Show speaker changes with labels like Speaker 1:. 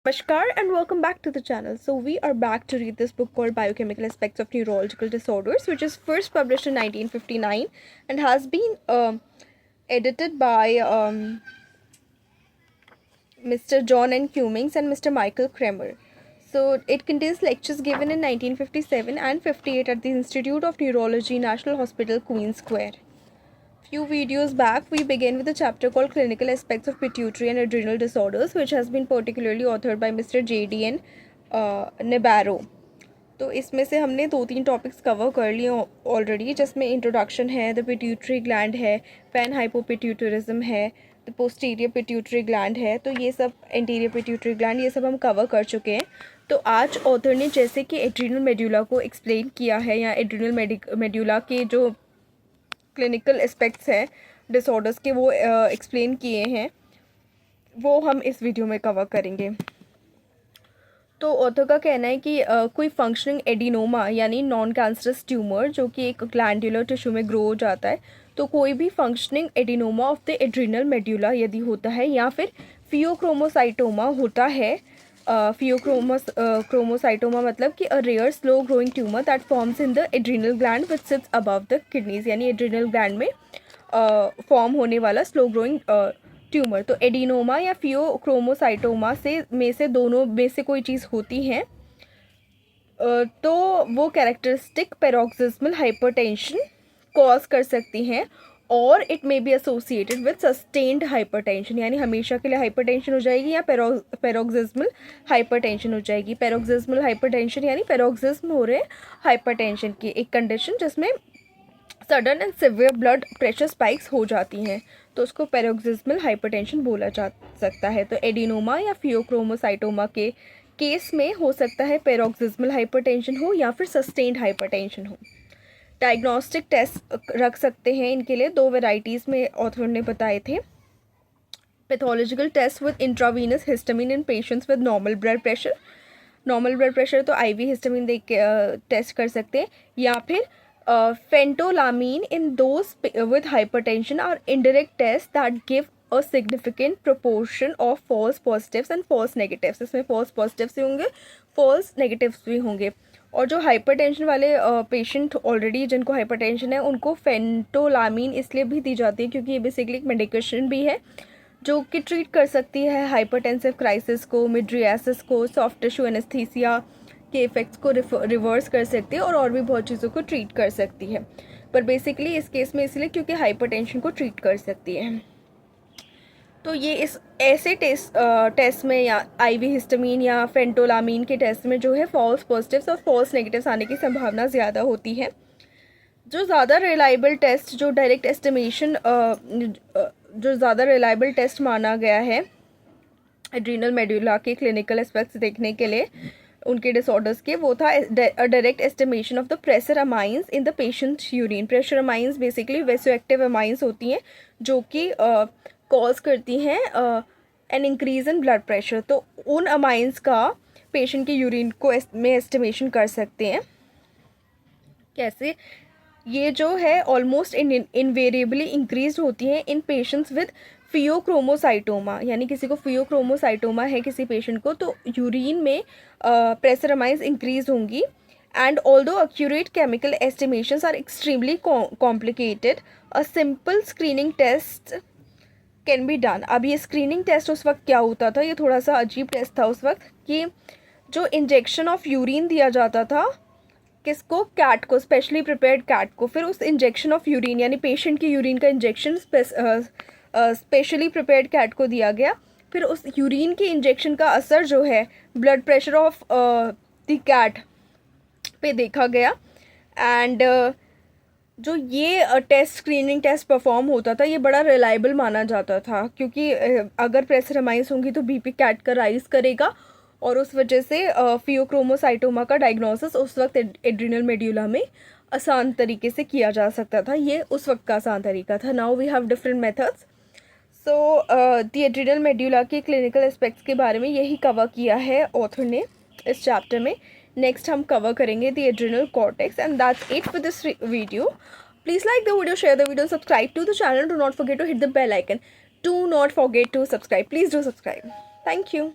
Speaker 1: Namaskar and welcome back to the channel. So we are back to read this book called Biochemical Aspects of Neurological Disorders, which is first published in 1959 and has been edited by Mr. John N. Cummings and Mr. Michael Kremer. So it contains lectures given in 1957 and 58 at the Institute of Neurology, National Hospital, Queen Square. Few videos back, we began with a chapter called Clinical Aspects of Pituitary and Adrenal Disorders, which has been particularly authored by Mr. J.D.N. Nabarro. तो इसमें से हमने 2-3 topics cover कर लिए already, जिसमें introduction है, the pituitary gland है, pan hypopituitarism है, द पोस्टीरियर पिट्यूटरी ग्लैंड है, तो ये सब एंटीरियर पिट्यूटरी ग्लैंड, ये सब हम कवर कर चुके हैं. तो आज ऑथर ने जैसे कि एड्रीनल मेड्यूला को एक्सप्लेन किया है, या एड्रीनल मेड्यूला के जो क्लिनिकल एस्पेक्ट्स हैं डिसऑर्डर्स के वो एक्सप्लेन किए हैं, वो हम इस वीडियो में कवर करेंगे. तो ऑथर का कहना है कि कोई फंक्शनिंग एडिनोमा यानी नॉन कैंसरस ट्यूमर जो कि एक ग्लैंडुलर टिश्यू में ग्रो हो जाता है, तो कोई भी functioning adenoma of the adrenal medulla यदि होता है, या फिर फियोक्रोमोसाइटोमा होता है. क्रोमोसाइटोमा मतलब कि a rare slow growing tumour that forms in the adrenal gland which sits above the kidneys, यानी एड्रीनल ग्लैंड में फॉर्म होने वाला स्लो ग्रोइंग ट्यूमर. तो एडिनोमा या फियोक्रोमोसाइटोमा से दोनों में से कोई चीज़ होती है तो वो कैरेक्टरिस्टिक पैरोक्सिस्मल हाइपरटेंशन कॉज कर सकती हैं, और it may be associated with sustained hypertension, यानी हमेशा के लिए हाइपरटेंशन हो जाएगी या पैरोक्सिस्मल हाइपरटेंशन हो जाएगी. पैरोक्सिस्मल हाइपरटेंशन यानी पैरोक्सिस्म हो रहे हाइपरटेंशन की एक कंडीशन जिसमें sudden and severe blood pressure spikes हो जाती हैं, तो उसको पैरोक्सिस्मल हाइपरटेंशन बोला जा सकता है. तो एडिनोमा या फियोक्रोमोसाइटोमा के केस में हो सकता है पैरोक्सिस्मल हाइपरटेंशन हो या फिर सस्टेन्ड हाइपरटेंशन हो. डायग्नोस्टिक टेस्ट रख सकते हैं इनके लिए, 2 वेराइटीज़ में ऑथर ने बताए थे. Pathological test with intravenous histamine in patients with normal blood pressure. Normal blood pressure तो IV हिस्टामिन देख के टेस्ट कर सकते हैं, या फिर phentolamine in those with hypertension are indirect test that give a significant proportion of false positives and false negatives. इसमें false positives भी होंगे, फॉल्स नेगेटिव्स भी होंगे. और जो हाइपरटेंशन वाले पेशेंट ऑलरेडी जिनको हाइपरटेंशन है, उनको फेंटोलामीन इसलिए भी दी जाती है क्योंकि ये बेसिकली एक मेडिकेशन भी है जो कि ट्रीट कर सकती है हाइपरटेंसिव क्राइसिस को, मिड्रियासिस को, सॉफ्ट टिश्यू एनेस्थीसिया के इफ़ेक्ट्स को रिवर्स कर सकती है, और भी बहुत चीज़ों को ट्रीट कर सकती है. पर बेसिकली इस केस में इसलिए क्योंकि हाइपरटेंशन को ट्रीट कर सकती है. तो ये इस ऐसे टेस्ट में या IV हिस्टामिन या फेंटोलामीन के टेस्ट में जो है फॉल्स पॉजिटिव्स और फॉल्स नेगेटिव्स आने की संभावना ज़्यादा होती है. जो ज़्यादा रिलायबल टेस्ट, जो डायरेक्ट एस्टिमेशन, जो ज़्यादा रिलायबल टेस्ट माना गया है एड्रीनल मेड्यूला के क्लिनिकल एस्पेक्ट्स देखने के लिए उनके डिसऑर्डर्स के, वो था direct estimation of the pressure amines in the patient urine. Pressure amines basically vasoactive amines होती हैं जो कि कॉज करती हैं an increase in blood pressure. तो उन अमाइंस का पेशेंट के यूरिन को में एस्टिमेशन कर सकते हैं. कैसे? ये जो है ऑलमोस्ट इनवेरिएबली इंक्रीज होती हैं इन पेशेंट्स विद फियोक्रोमोसाइटोमा, यानी किसी को फियोक्रोमोसाइटोमा है किसी पेशेंट को, तो यूरिन में प्रेशर अमाइंस इंक्रीज होंगी. And although accurate chemical estimations are extremely complicated, a simple screening test can be done. अब ये स्क्रीनिंग टेस्ट उस वक्त क्या होता था, ये थोड़ा सा अजीब टेस्ट था उस वक्त, कि जो इंजेक्शन ऑफ यूरिन दिया जाता था किसको, कैट को, स्पेशली प्रिपेयर्ड कैट को. फिर उस इंजेक्शन ऑफ यूरिन यानी पेशेंट की यूरिन का इंजेक्शन स्पेशली प्रिपेयर्ड कैट को दिया गया. फिर उस यूरिन के इंजेक्शन का असर जो है blood pressure of the cat पे देखा गया. एंड जो ये टेस्ट, स्क्रीनिंग टेस्ट परफॉर्म होता था, ये बड़ा रिलायबल माना जाता था क्योंकि अगर प्रेशर अमाइंस होंगी तो BP कैट का राइज करेगा, और उस वजह से फियोक्रोमोसाइटोमा का डायग्नोसिस उस वक्त एड्रीनल मेड्यूला में आसान तरीके से किया जा सकता था. ये उस वक्त का आसान तरीका था. Now we have different methods. So the adrenal medulla के क्लिनिकल एस्पेक्ट्स के बारे में यही कवर किया है ऑथर ने इस चैप्टर में. नेक्स्ट हम कवर करेंगे the adrenal cortex, and that's it for this video. Please like the video, share the video, subscribe to the channel. Do not forget to hit the bell icon. Do not forget to subscribe. Please do subscribe. Thank you.